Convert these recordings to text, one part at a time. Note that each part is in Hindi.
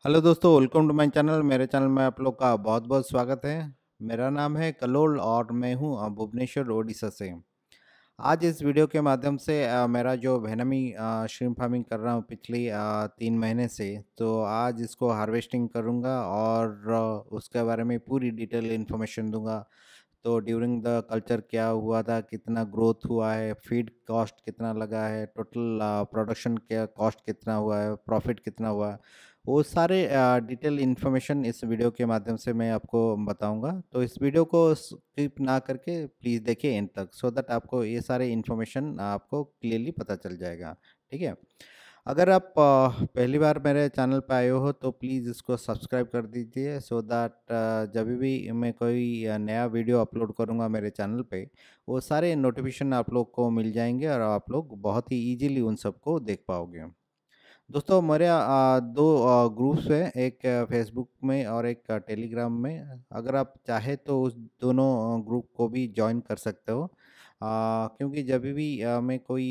हेलो दोस्तों, वेलकम टू माय चैनल। मेरे चैनल में आप लोग का बहुत बहुत स्वागत है। मेरा नाम है कलोल और मैं हूँ भुवनेश्वर ओडिशा से। आज इस वीडियो के माध्यम से मेरा जो वेनमी श्रिम्प फार्मिंग कर रहा हूँ पिछली 3 महीने से, तो आज इसको हार्वेस्टिंग करूँगा और उसके बारे में पूरी डिटेल इन्फॉर्मेशन दूंगा। तो ड्यूरिंग द कल्चर क्या हुआ था, कितना ग्रोथ हुआ है, फीड कॉस्ट कितना लगा है, टोटल प्रोडक्शन क्या कॉस्ट कितना हुआ है, प्रॉफिट कितना हुआ है, वो सारे डिटेल इन्फॉर्मेशन इस वीडियो के माध्यम से मैं आपको बताऊंगा। तो इस वीडियो को स्किप ना करके प्लीज़ देखिए एंड तक, सो दैट आपको ये सारे इन्फॉर्मेशन आपको क्लियरली पता चल जाएगा। ठीक है। अगर आप पहली बार मेरे चैनल पे आए हो तो प्लीज़ इसको सब्सक्राइब कर दीजिए, सो दैट जब भी मैं कोई नया वीडियो अपलोड करूँगा मेरे चैनल पे, वो सारे नोटिफिकेशन आप लोग को मिल जाएंगे और आप लोग बहुत ही इजीली उन सबको देख पाओगे। दोस्तों, मेरे दो ग्रुप्स हैं, एक फेसबुक में और एक टेलीग्राम में। अगर आप चाहे तो उस दोनों ग्रुप को भी ज्वाइन कर सकते हो। क्योंकि जब भी मैं कोई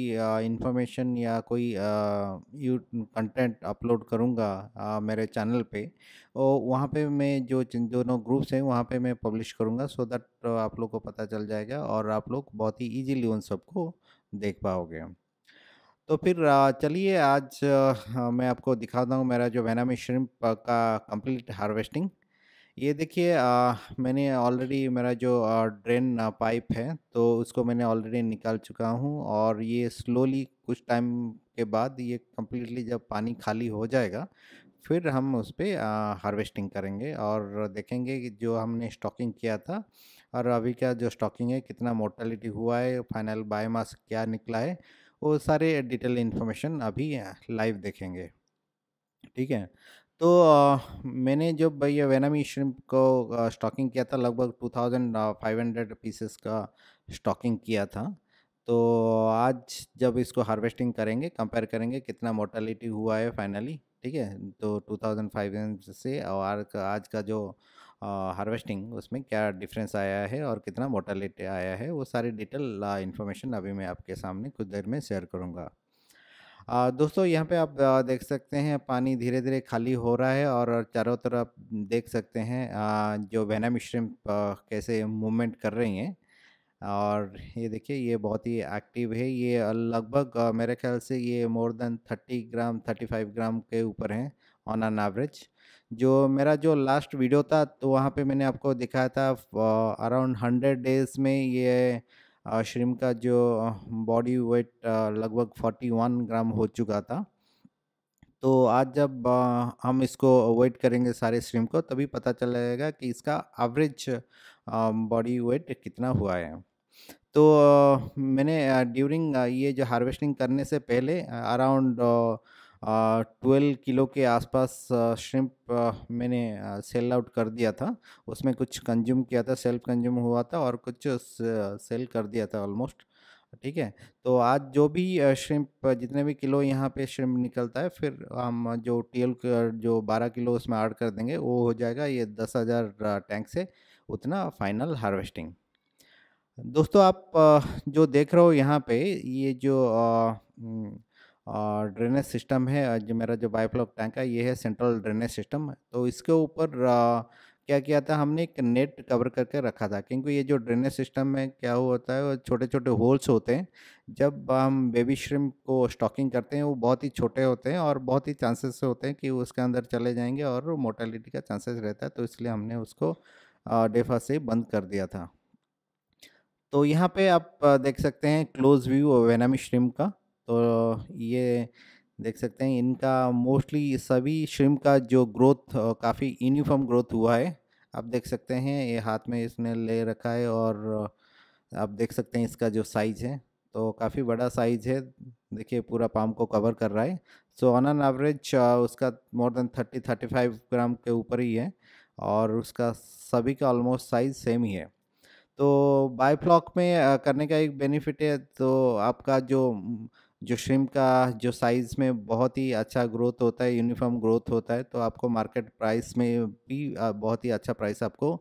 इंफॉर्मेशन या कोई यू कंटेंट अपलोड करूँगा मेरे चैनल पे, तो वहाँ पे मैं जो जिन दोनों ग्रुप्स हैं वहाँ पे मैं पब्लिश करूँगा, सो दैट आप लोग को पता चल जाएगा और आप लोग बहुत ही इजीली उन सबको देख पाओगे। तो फिर चलिए आज मैं आपको दिखाता हूँ मेरा जो वेनामी श्रिम्प का कंप्लीट हार्वेस्टिंग। ये देखिए, मैंने ऑलरेडी मेरा जो ड्रेन पाइप है तो उसको मैंने ऑलरेडी निकाल चुका हूँ और ये स्लोली कुछ टाइम के बाद ये कम्प्लीटली जब पानी खाली हो जाएगा, फिर हम उस पर हार्वेस्टिंग करेंगे और देखेंगे कि जो हमने स्टॉकिंग किया था और अभी का जो स्टॉकिंग है, कितना मोर्टेलिटी हुआ है, फाइनल बायोमास क्या निकला है, वो सारे डिटेल इन्फॉर्मेशन अभी लाइव देखेंगे। ठीक है। तो मैंने जब ये वेनामी श्रिम्प को स्टॉकिंग किया था, लगभग 2500 पीसेस का स्टॉकिंग किया था। तो आज जब इसको हार्वेस्टिंग करेंगे, कंपेयर करेंगे कितना मोर्टेलिटी हुआ है फाइनली। ठीक है। तो 2500 से और आज का जो हार्वेस्टिंग, उसमें क्या डिफरेंस आया है और कितना मोर्टेलिटी आया है, वो सारी डिटेल इन्फॉर्मेशन अभी मैं आपके सामने कुछ देर में शेयर करूँगा। दोस्तों, यहाँ पे आप देख सकते हैं पानी धीरे धीरे खाली हो रहा है और चारों तरफ देख सकते हैं जो वेनम श्रिम्प कैसे मूवमेंट कर रही हैं। और ये देखिए, ये बहुत ही एक्टिव है। ये लगभग मेरे ख्याल से ये मोर देन 30 ग्राम 35 ग्राम के ऊपर हैं ऑन एन एवरेज। जो मेरा जो लास्ट वीडियो था तो वहाँ पे मैंने आपको दिखाया था अराउंड 100 डेज में ये श्रिम्प का जो बॉडी वेट लगभग 41 ग्राम हो चुका था। तो आज जब हम इसको वेट करेंगे सारे श्रिम्प को, तभी पता चलेगा कि इसका एवरेज बॉडी वेट कितना हुआ है। तो मैंने ड्यूरिंग ये जो हार्वेस्टिंग करने से पहले अराउंड 12 किलो के आसपास श्रिम्प मैंने सेल आउट कर दिया था। उसमें कुछ कंज्यूम किया था, सेल्फ कंज्यूम हुआ था और कुछ सेल कर दिया था ऑलमोस्ट। ठीक है। तो आज जो भी श्रिम्प, जितने भी किलो यहाँ पे श्रिम्प निकलता है, फिर हम जो टीएल जो 12 किलो उसमें ऐड कर देंगे, वो हो जाएगा ये 10,000 टैंक से उतना फाइनल हार्वेस्टिंग। दोस्तों, आप जो देख रहे हो यहाँ पे, ये जो ड्रेनेज सिस्टम है, जो मेरा जो बायोफ्लॉक टैंक है, ये है सेंट्रल ड्रेनेज सिस्टम। तो इसके ऊपर क्या किया था, हमने एक नेट कवर करके रखा था, क्योंकि ये जो ड्रेनेज सिस्टम में क्या होता है, वो छोटे छोटे होल्स होते हैं। जब हम बेबी श्रिम्प को स्टॉकिंग करते हैं, वो बहुत ही छोटे होते हैं और बहुत ही चांसेस होते हैं कि उसके अंदर चले जाएंगे और मोर्टेलिटी का चांसेस रहता है, तो इसलिए हमने उसको डेफा से बंद कर दिया था। तो यहाँ पे आप देख सकते हैं क्लोज व्यू वेनामी श्रिम्प का। तो ये देख सकते हैं, इनका मोस्टली सभी श्रिम्प का जो ग्रोथ काफ़ी यूनिफॉर्म ग्रोथ हुआ है। आप देख सकते हैं, ये हाथ में इसने ले रखा है और आप देख सकते हैं इसका जो साइज़ है, तो काफ़ी बड़ा साइज़ है। देखिए, पूरा पाम को कवर कर रहा है। सो ऑन एन एवरेज उसका मोर देन 30-35 ग्राम के ऊपर ही है और उसका सभी का ऑलमोस्ट साइज़ सेम ही है। तो बायोफ्लॉक में करने का एक बेनिफिट है, तो आपका जो श्रिम्प का जो साइज़ में बहुत ही अच्छा ग्रोथ होता है, यूनिफॉर्म ग्रोथ होता है, तो आपको मार्केट प्राइस में भी बहुत ही अच्छा प्राइस आपको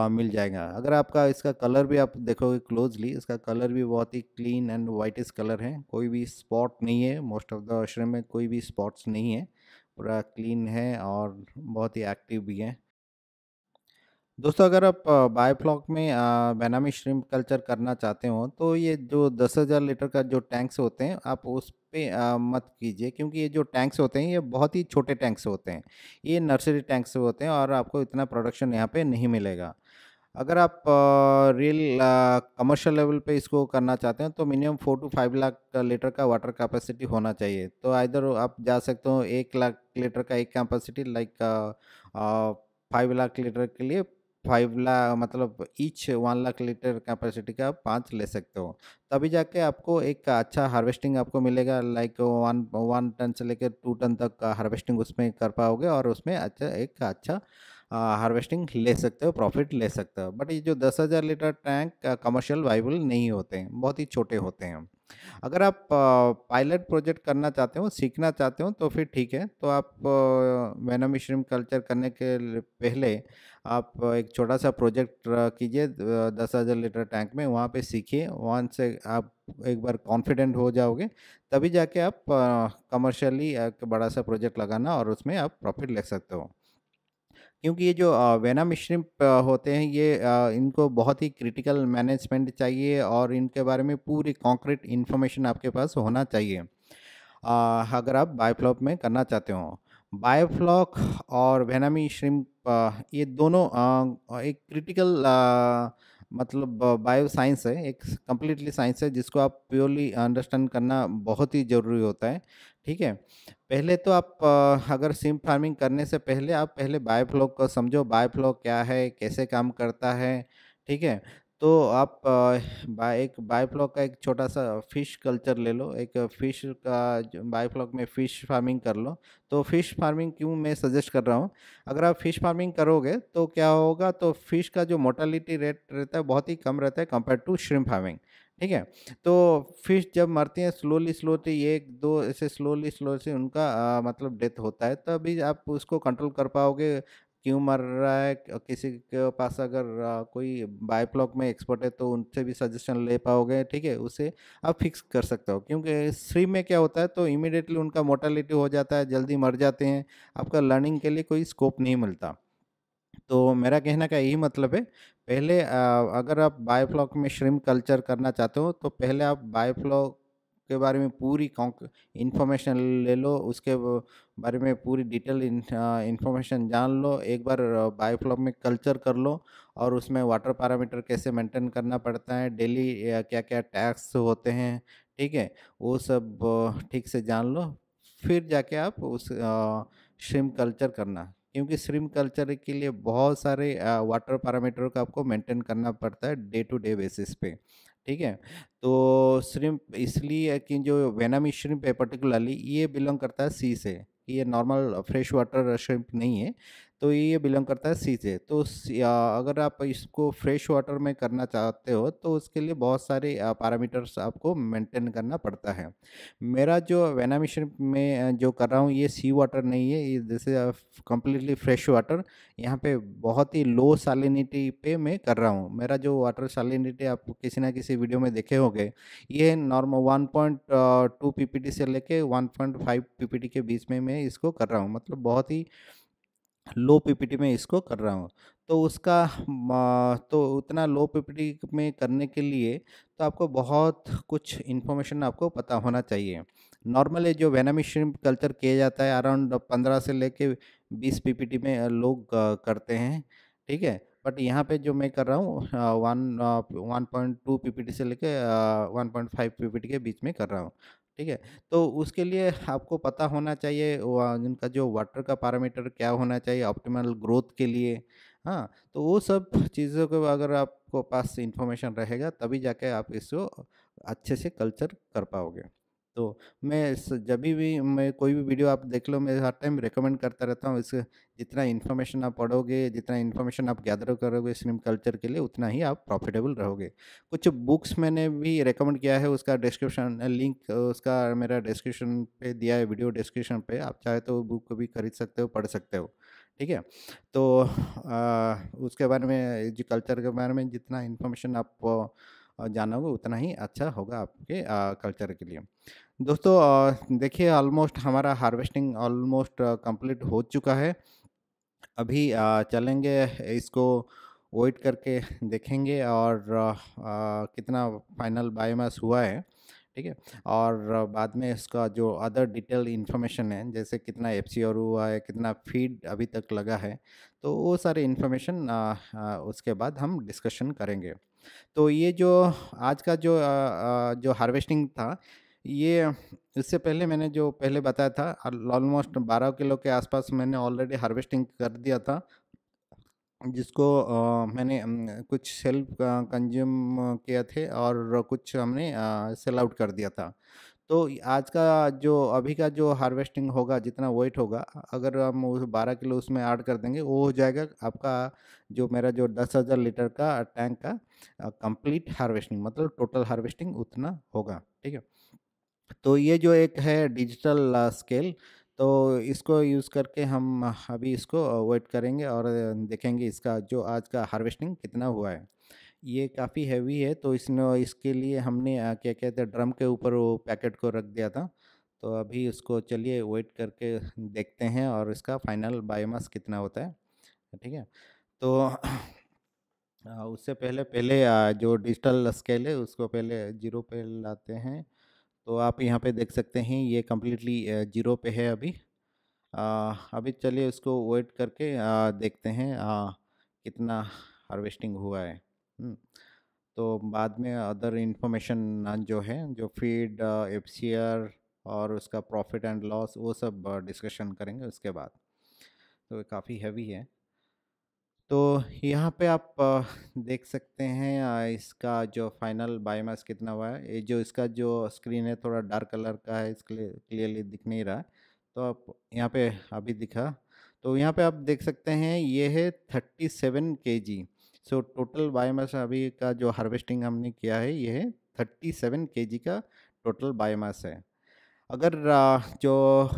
मिल जाएगा। अगर आपका इसका कलर भी आप देखोगे क्लोजली, इसका कलर भी बहुत ही क्लीन एंड वाइटिश कलर है, कोई भी स्पॉट नहीं है। मोस्ट ऑफ द श्रिम्प में कोई भी स्पॉट्स नहीं है, पूरा क्लीन है और बहुत ही एक्टिव भी है। दोस्तों अगर आप बायोफ्लॉक में बेनामी श्रिम्प कल्चर करना चाहते हो तो ये जो 10,000 लीटर का जो टैंक्स होते हैं आप उस पे मत कीजिए, क्योंकि ये जो टैंक्स होते हैं ये बहुत ही छोटे टैंक्स होते हैं। ये नर्सरी टैंक्स होते हैं और आपको इतना प्रोडक्शन यहाँ पे नहीं मिलेगा। अगर आप रियल कमर्शियल लेवल पे इसको करना चाहते हैं तो मिनिमम 4 टू 5 लाख लीटर का वाटर कैपेसिटी होना चाहिए। तो आइदर आप जा सकते हो 1 लाख लीटर का एक कैपेसिटी, लाइक 5 लाख लीटर के लिए 5 लाख मतलब ईच 1 लाख लीटर कैपेसिटी का आप 5 ले सकते हो। तभी जाके आपको एक अच्छा हार्वेस्टिंग आपको मिलेगा, लाइक 1 टन से लेकर 2 टन तक का हार्वेस्टिंग उसमें कर पाओगे और उसमें अच्छा हार्वेस्टिंग ले सकते हो, प्रॉफिट ले सकते हो। बट ये जो 10,000 लीटर टैंक कमर्शियल वाइबल नहीं होते हैं, बहुत ही छोटे होते हैं। अगर आप पायलट प्रोजेक्ट करना चाहते हो, सीखना चाहते हो तो फिर ठीक है। तो आप वेनम श्रिम्प कल्चर करने के पहले आप एक छोटा सा प्रोजेक्ट कीजिए 10,000 लीटर टैंक में, वहाँ पे सीखिए। वहाँ से आप एक बार कॉन्फिडेंट हो जाओगे तभी जाके आप कमर्शियली एक बड़ा सा प्रोजेक्ट लगाना और उसमें आप प्रॉफिट ले सकते हो। क्योंकि ये जो वेना श्रिम्प होते हैं ये इनको बहुत ही क्रिटिकल मैनेजमेंट चाहिए और इनके बारे में पूरी कॉन्क्रीट इन्फॉर्मेशन आपके पास होना चाहिए अगर आप बायोफ्लॉक में करना चाहते हो। बायोफ्लॉक और वेनामी श्रिम्प ये दोनों एक क्रिटिकल मतलब बायो साइंस है, एक कंप्लीटली साइंस है जिसको आप प्योरली अंडरस्टैंड करना बहुत ही ज़रूरी होता है। ठीक है। पहले तो आप अगर सिम्प फार्मिंग करने से पहले आप पहले बायोफ्लॉक को समझो, बायोफ्लॉक क्या है, कैसे काम करता है। ठीक है। तो आप एक बायोफ्लॉक का एक छोटा सा फिश कल्चर ले लो, एक फिश का बायोफ्लॉक में फिश फार्मिंग कर लो। तो फिश फार्मिंग क्यों मैं सजेस्ट कर रहा हूँ, अगर आप फिश फार्मिंग करोगे तो क्या होगा, तो फिश का जो मोर्टालिटी रेट रहता है बहुत ही कम रहता है कंपेयर टू श्रिम्प फार्मिंग। ठीक है। तो फिश जब मरती हैं स्लोली स्लोली, एक दो ऐसे स्लोली स्लो से उनका मतलब डेथ होता है, तभी आप उसको कंट्रोल कर पाओगे क्यों मर रहा है। किसी के पास अगर कोई बायोफ्लॉक में एक्सपर्ट है तो उनसे भी सजेशन ले पाओगे। ठीक है, उसे आप फिक्स कर सकते हो, क्योंकि श्रिम्प में क्या होता है तो इमीडिएटली उनका मोर्टालिटी हो जाता है, जल्दी मर जाते हैं, आपका लर्निंग के लिए कोई स्कोप नहीं मिलता। तो मेरा कहने का यही मतलब है, पहले अगर आप बायोफ्लॉक में श्रिम्प कल्चर करना चाहते हो तो पहले आप बायोफ्लॉक के बारे में पूरी इंफॉर्मेशन ले लो, उसके बारे में पूरी डिटेल इंफॉर्मेशन जान लो। एक बार बायोफ्लॉक में कल्चर कर लो और उसमें वाटर पैरामीटर कैसे मेंटेन करना पड़ता है, डेली क्या क्या टैक्स होते हैं। ठीक है, वो सब ठीक से जान लो, फिर जाके आप उस श्रिम्प कल्चर करना। क्योंकि श्रिम्प कल्चर के लिए बहुत सारे वाटर पैरामीटर को आपको मेंटेन करना पड़ता है डे टू डे बेसिस पे। ठीक है। तो श्रिम्प इसलिए कि जो वेनमी श्रिम्प है पर्टिकुलरली ये बिलोंग करता है सी से, ये नॉर्मल फ्रेश वाटर श्रिम्प नहीं है। तो ये बिलोंग करता है सी से। तो अगर आप इसको फ्रेश वाटर में करना चाहते हो तो उसके लिए बहुत सारे पैरामीटर्स आपको मेंटेन करना पड़ता है। मेरा जो वेना श्रिम्प में जो कर रहा हूँ ये सी वाटर नहीं है, ये जैसे कम्प्लीटली फ्रेश वाटर। यहाँ पे बहुत ही लो सैलिनिटी पे मैं कर रहा हूँ। मेरा जो वाटर सैलिनिटी आप किसी ना किसी वीडियो में देखे होंगे, ये नॉर्मल 1.2 पीपीटी से लेके 1.5 पीपीटी के बीच में मैं इसको कर रहा हूँ, मतलब बहुत ही लो पीपीटी में इसको कर रहा हूँ। तो उसका तो उतना लो पीपीटी में करने के लिए तो आपको बहुत कुछ इन्फॉर्मेशन आपको पता होना चाहिए। नॉर्मली जो वेनामी श्रिम्प कल्चर किया जाता है अराउंड 15 से लेके 20 पीपीटी में लोग करते हैं। ठीक है। बट यहाँ पे जो मैं कर रहा हूँ 1.2 पीपीटी से लेके 1.5 पीपीटी के बीच में कर रहा हूँ। ठीक है। तो उसके लिए आपको पता होना चाहिए इनका जो वाटर का पैरामीटर क्या होना चाहिए ऑप्टिमल ग्रोथ के लिए। हाँ, तो वो सब चीज़ों को अगर आपको पास इंफॉर्मेशन रहेगा तभी जाके आप इसको अच्छे से कल्चर कर पाओगे। तो जब भी मैं कोई भी वीडियो आप देख लो, मैं हर टाइम रिकमेंड करता रहता हूँ इससे, जितना इन्फॉर्मेशन आप पढ़ोगे, जितना इन्फॉर्मेशन आप गैदर करोगे स्ट्रीम कल्चर के लिए, उतना ही आप प्रॉफिटेबल रहोगे। कुछ बुक्स मैंने भी रेकमेंड किया है, उसका डिस्क्रिप्शन लिंक उसका मेरा डिस्क्रिप्शन पे दिया है, वीडियो डिस्क्रिप्शन पे, आप चाहे तो बुक को भी खरीद सकते हो, पढ़ सकते हो। ठीक है। तो उसके बारे में, जो कल्चर के बारे में जितना इन्फॉर्मेशन आप जाना होगा उतना ही अच्छा होगा आपके कल्चर के लिए। दोस्तों देखिए ऑलमोस्ट हमारा हार्वेस्टिंग ऑलमोस्ट कंप्लीट हो चुका है। अभी चलेंगे इसको वेट करके देखेंगे और कितना फाइनल बायोमास हुआ है, ठीक है? और बाद में इसका जो अदर डिटेल इन्फॉर्मेशन है, जैसे कितना एफसीआर हुआ है, कितना फीड अभी तक लगा है, तो वो सारे इन्फॉर्मेशन उसके बाद हम डिस्कशन करेंगे। तो ये जो आज का जो हार्वेस्टिंग था, ये इससे पहले मैंने जो पहले बताया था ऑलमोस्ट 12 किलो के आसपास मैंने ऑलरेडी हार्वेस्टिंग कर दिया था, जिसको मैंने कुछ सेल्फ कंज्यूम किए थे और कुछ हमने सेल आउट कर दिया था। तो आज का जो अभी का जो हार्वेस्टिंग होगा, जितना वेट होगा, अगर हम उस 12 किलो उसमें ऐड कर देंगे, वो हो जाएगा आपका जो मेरा जो 10,000 लीटर का टैंक का कंप्लीट हार्वेस्टिंग, मतलब टोटल हार्वेस्टिंग उतना होगा, ठीक है? तो ये जो एक है डिजिटल स्केल, तो इसको यूज़ करके हम अभी इसको वेट करेंगे और देखेंगे इसका जो आज का हार्वेस्टिंग कितना हुआ है। ये काफ़ी हैवी है, तो इसके लिए हमने क्या कहते हैं ड्रम के ऊपर वो पैकेट को रख दिया था। तो अभी उसको चलिए वेट करके देखते हैं और इसका फाइनल बायोमास कितना होता है, ठीक है? तो उससे पहले पहले जो डिजिटल स्केल है उसको पहले ज़ीरो पे लाते हैं। तो आप यहाँ पे देख सकते हैं ये कम्प्लीटली ज़ीरो पे है अभी। अभी चलिए उसको वेट करके देखते हैं कितना हार्वेस्टिंग हुआ है। तो बाद में अदर इन्फॉर्मेशन जो है, जो फीड, एफसीआर और उसका प्रॉफिट एंड लॉस, वो सब डिस्कशन करेंगे उसके बाद। तो काफ़ी हैवी है। तो यहाँ पे आप देख सकते हैं इसका जो फाइनल बायोमास कितना हुआ है। ये जो इसका जो स्क्रीन है थोड़ा डार्क कलर का है, इसके क्लियरली दिख नहीं रहा है। तो आप यहाँ पे अभी दिखा, तो यहाँ पे आप देख सकते हैं ये है 37 kg। सो टोटल बायोमास अभी का जो हार्वेस्टिंग हमने किया है ये है 37 kg का टोटल बायोमास है। अगर जो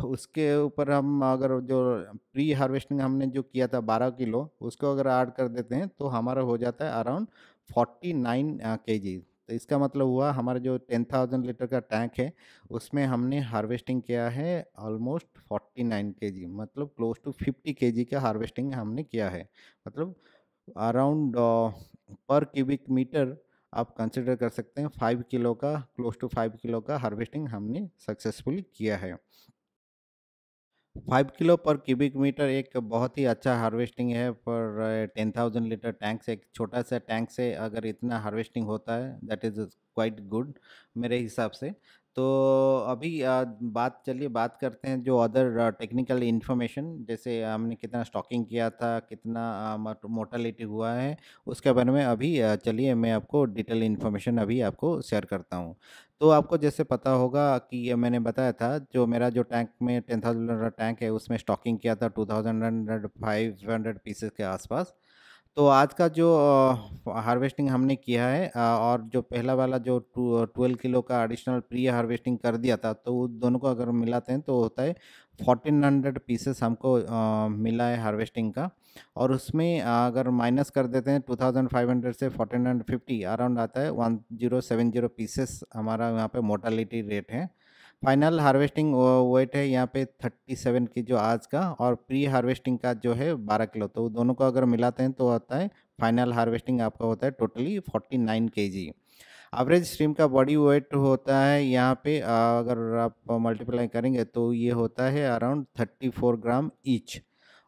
उसके ऊपर हम अगर जो प्री हार्वेस्टिंग हमने जो किया था 12 किलो, उसको अगर ऐड कर देते हैं तो हमारा हो जाता है अराउंड 49 केजी। तो इसका मतलब हुआ हमारा जो 10,000 लीटर का टैंक है उसमें हमने हार्वेस्टिंग किया है ऑलमोस्ट 49 केजी, मतलब क्लोज टू 50 केजी का हार्वेस्टिंग हमने किया है। मतलब अराउंड पर क्यूबिक मीटर आप कंसिडर कर सकते हैं 5 किलो का, क्लोज टू 5 किलो का हार्वेस्टिंग हमने सक्सेसफुली किया है। 5 किलो पर क्यूबिक मीटर एक बहुत ही अच्छा हार्वेस्टिंग है पर 10,000 लीटर टैंक से, एक छोटा सा टैंक से अगर इतना हार्वेस्टिंग होता है, दैट इज़ क्वाइट गुड मेरे हिसाब से। तो अभी चलिए बात करते हैं जो अदर टेक्निकल इन्फॉर्मेशन, जैसे हमने कितना स्टॉकिंग किया था, कितना मोर्टालिटी हुआ है, उसके बारे में अभी चलिए मैं आपको डिटेल इन्फॉर्मेशन अभी आपको शेयर करता हूँ। तो आपको जैसे पता होगा कि ये मैंने बताया था जो मेरा जो टैंक में 10,000 लीटर टैंक है उसमें स्टॉकिंग किया था 2,500 पीसेस के आसपास। तो आज का जो हार्वेस्टिंग हमने किया है और जो पहला वाला जो 12 किलो का एडिशनल प्री हार्वेस्टिंग कर दिया था, तो वो दोनों को अगर मिलाते हैं तो होता है 1400 पीसेस हमको मिला है हार्वेस्टिंग का। और उसमें अगर माइनस कर देते हैं 2500 से 1450, अराउंड आता है 1070 पीसेस हमारा यहाँ पे मोर्टालिटी रेट है। फाइनल हार्वेस्टिंग वेट है यहाँ पे 37 की जो आज का, और प्री हार्वेस्टिंग का जो है 12 किलो, तो दोनों को अगर मिलाते हैं तो आता है फाइनल हार्वेस्टिंग आपका होता है टोटली 49 केजी। एवरेज स्ट्रीम का बॉडी वेट होता है यहाँ पे अगर आप मल्टीप्लाई करेंगे तो ये होता है अराउंड 34 ग्राम ईच,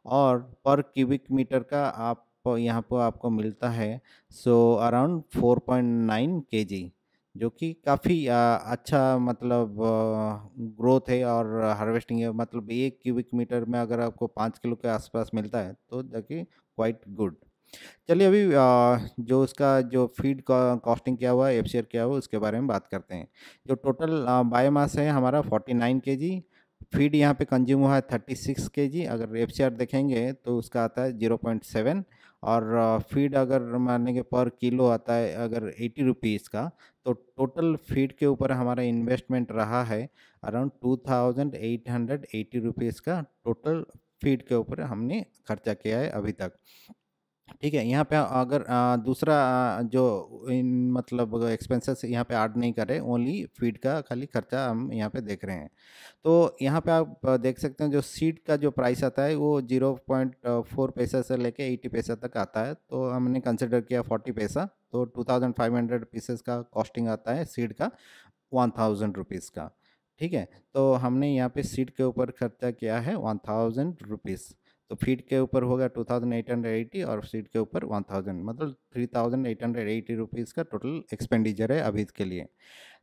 और पर क्यूबिक मीटर का आप यहाँ पर आपको मिलता है सो अराउंड 4.9 केजी, जो कि काफ़ी अच्छा मतलब ग्रोथ है और हार्वेस्टिंग है। मतलब 1 क्यूबिक मीटर में अगर आपको 5 किलो के आसपास मिलता है तो देखिए क्वाइट गुड। चलिए अभी जो उसका जो फीड का कॉस्टिंग किया हुआ है, एफसीआर किया हुआ है, उसके बारे में बात करते हैं। जो टोटल बायोमास है हमारा 49 केजी, फीड यहाँ पे कंज्यूम हुआ है 36 केजी। अगर एफसीआर देखेंगे तो उसका आता है 0.7, और फीड अगर मानने के पर किलो आता है अगर 80 रुपीज़ का, तो टोटल फीड के ऊपर हमारा इन्वेस्टमेंट रहा है अराउंड 2,880 रुपीज़ का। टोटल फीड के ऊपर हमने खर्चा किया है अभी तक। ठीक है, यहाँ पे अगर दूसरा जो इन मतलब एक्सपेंसेस यहाँ पे ऐड नहीं कर रहे, ओनली फीड का खाली खर्चा हम यहाँ पे देख रहे हैं। तो यहाँ पे आप देख सकते हैं जो सीड का जो प्राइस आता है वो 0.4 पैसा से लेके 80 पैसा तक आता है। तो हमने कंसिडर किया 40 पैसा, तो 2500 पीसेस का कॉस्टिंग आता है सीड का 1000 रुपीज़ का। ठीक है, तो हमने यहाँ पे सीड के ऊपर खर्चा किया है 1000 रुपीज़। तो फीड के ऊपर होगा 2880 और सीट के ऊपर 1000, मतलब 3880 रुपीज़ का टोटल एक्सपेंडिचर है अभी के लिए।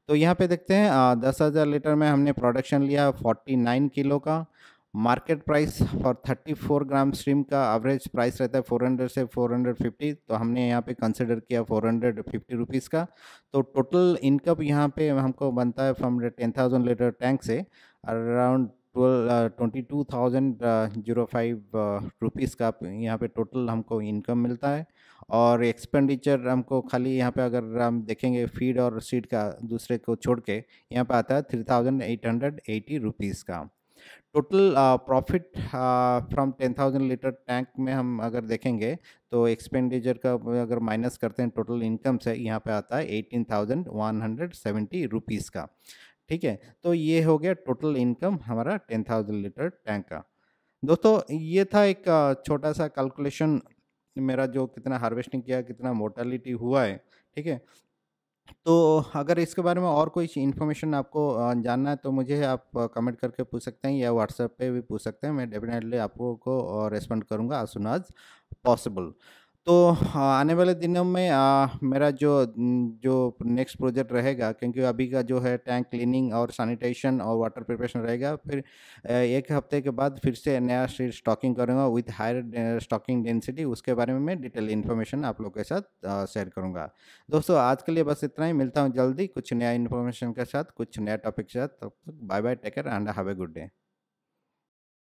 तो यहाँ पे देखते हैं 10,000 लीटर में हमने प्रोडक्शन लिया 49 किलो का। Market price for 34 gram stream का एवरेज प्राइस रहता है 400 से 450, तो हमने यहाँ पे कंसिडर किया 450 रुपीज़ का। तो टोटल इनकम यहाँ पे हमको बनता है फ्रॉम 10,000 लीटर टैंक से अराउंड 22,005 रुपीज़ का यहाँ पे टोटल हमको इनकम मिलता है। और एक्सपेंडिचर हमको खाली यहाँ पे अगर हम देखेंगे फीड और सीड का दूसरे को छोड़ के यहाँ पे आता है 3,880 रुपीज़ का। Total profit from 10,000 litre tank में हम अगर देखेंगे तो एक्सपेंडिचर का अगर माइनस करते हैं टोटल इनकम से, यहाँ पे आता है 18,170 रुपीज़ का। ठीक है, तो ये हो गया टोटल इनकम हमारा 10,000 लीटर टैंक का। दोस्तों ये था एक छोटा सा कैलकुलेशन मेरा, जो कितना हार्वेस्टिंग किया, कितना मोर्टालिटी हुआ है। ठीक है, तो अगर इसके बारे में और कोई इन्फॉर्मेशन आपको जानना है तो मुझे आप कमेंट करके पूछ सकते हैं या व्हाट्सएप पे भी पूछ सकते हैं। मैं डेफिनेटली आपको को रेस्पॉन्ड करूँगा एज सुन एज पॉसिबल। तो आने वाले दिनों में मेरा जो नेक्स्ट प्रोजेक्ट रहेगा, क्योंकि अभी का जो है टैंक क्लीनिंग और सैनिटेशन और वाटर प्रिपरेशन रहेगा, फिर एक हफ्ते के बाद फिर से नया स्टॉकिंग करूँगा विथ हायर स्टॉकिंग डेंसिटी। उसके बारे में मैं डिटेल इन्फॉर्मेशन आप लोग के साथ शेयर करूँगा। दोस्तों आज के लिए बस इतना ही, मिलता हूँ जल्दी कुछ नया इन्फॉर्मेशन के साथ, कुछ नया टॉपिक के साथ। तब तक bye bye, take care and have a good day.